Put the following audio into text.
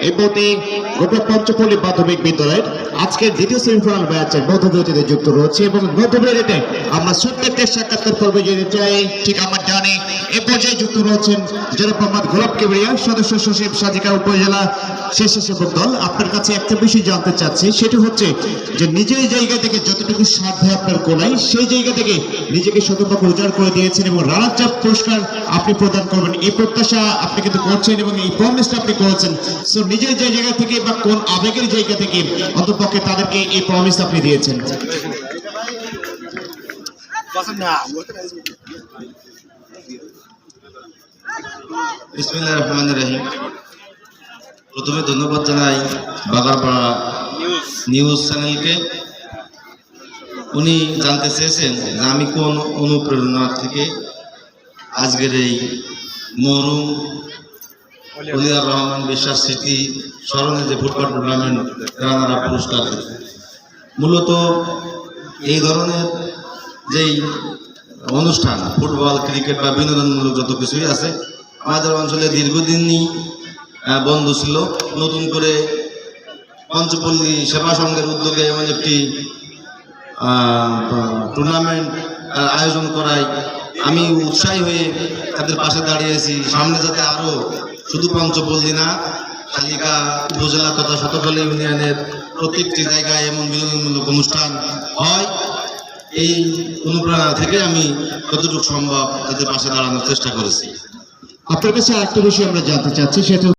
এই মুহূর্তে গোটা পঞ্চপল্লী প্রাথমিক বিদ্যালয়ের আজকের দ্বিতীয় সেমিফাইনাল ম্যাচের মধ্যবিরতিতে যুক্ত রয়েছে এবং মধ্যবিরতিতে আমরা ছোট্ট একটা সাক্ষাৎকার পর্বে যেতে চাই। ঠিক আমরা জানি এ পর্যায়ে যুক্ত রয়েছেন জনাব মোহাম্মদ গোলাপ কেবরিয়া, সদস্য সচিব সাজিকা উপজেলা স্বেচ্ছাসেবক দল। আপনার কাছে একটা বিষয় জানতে চাচ্ছি, সেটা হচ্ছে যে নিজের জায়গা থেকে যতটুকু সাধ্য আপনার কোনায় সেই জায়গা থেকে নিজেকে শতভাগ উজাড় করে দিয়েছেন এবং রানার্স আপ পুরস্কার আপনি প্রদান করবেন এই প্রত্যাশা আপনি কিন্তু করছেন এবং এই প্রমিসটা আপনি করেছেন। সো নিজের যে জায়গা থেকে বা কোন আবেগের জায়গা থেকে অন্তপক্ষে তাদেরকে এই প্রমিস আপনি দিয়েছেন। বিসমিল্লাহির রহমানির রহিম। প্রথমে ধন্যবাদ জানাই বাগারপাড়া নিউজ চ্যানেলকে। উনি জানতে চেয়েছেন যে আমি কোন অনুপ্রেরণা থেকে আজকের এই মরহুম ওলিয়ার রহমান বিশ্বাস স্মৃতি স্মরণে যে ফুটবল টুর্নামেন্ট রানার আপ পুরস্কার। মূলত এই ধরনের যেই অনুষ্ঠান ফুটবল ক্রিকেট বা বিনোদনমূলক যত কিছুই আছে আমাদের অঞ্চলে দীর্ঘদিনই বন্ধ ছিল। নতুন করে পঞ্চপল্লী সেবা সংঘের উদ্যোগে এমন একটি টুর্নামেন্ট আয়োজন করায় আমি উৎসাহী হয়ে তাদের পাশে দাঁড়িয়েছি। সামনে যাতে আরও শুধু পঞ্চপল্লী না, শালিকা উপজেলা তথা শতখালী ইউনিয়নের প্রত্যেকটি জায়গায় এমন বিনোদনমূলক অনুষ্ঠান হয়, এই অনুপ্রেরণা থেকে আমি যতটুকু সম্ভব তাদের পাশে দাঁড়ানোর চেষ্টা করেছি। আপনার কাছে আরেকটা বিষয় আমরা জানতে চাচ্ছি, সেটা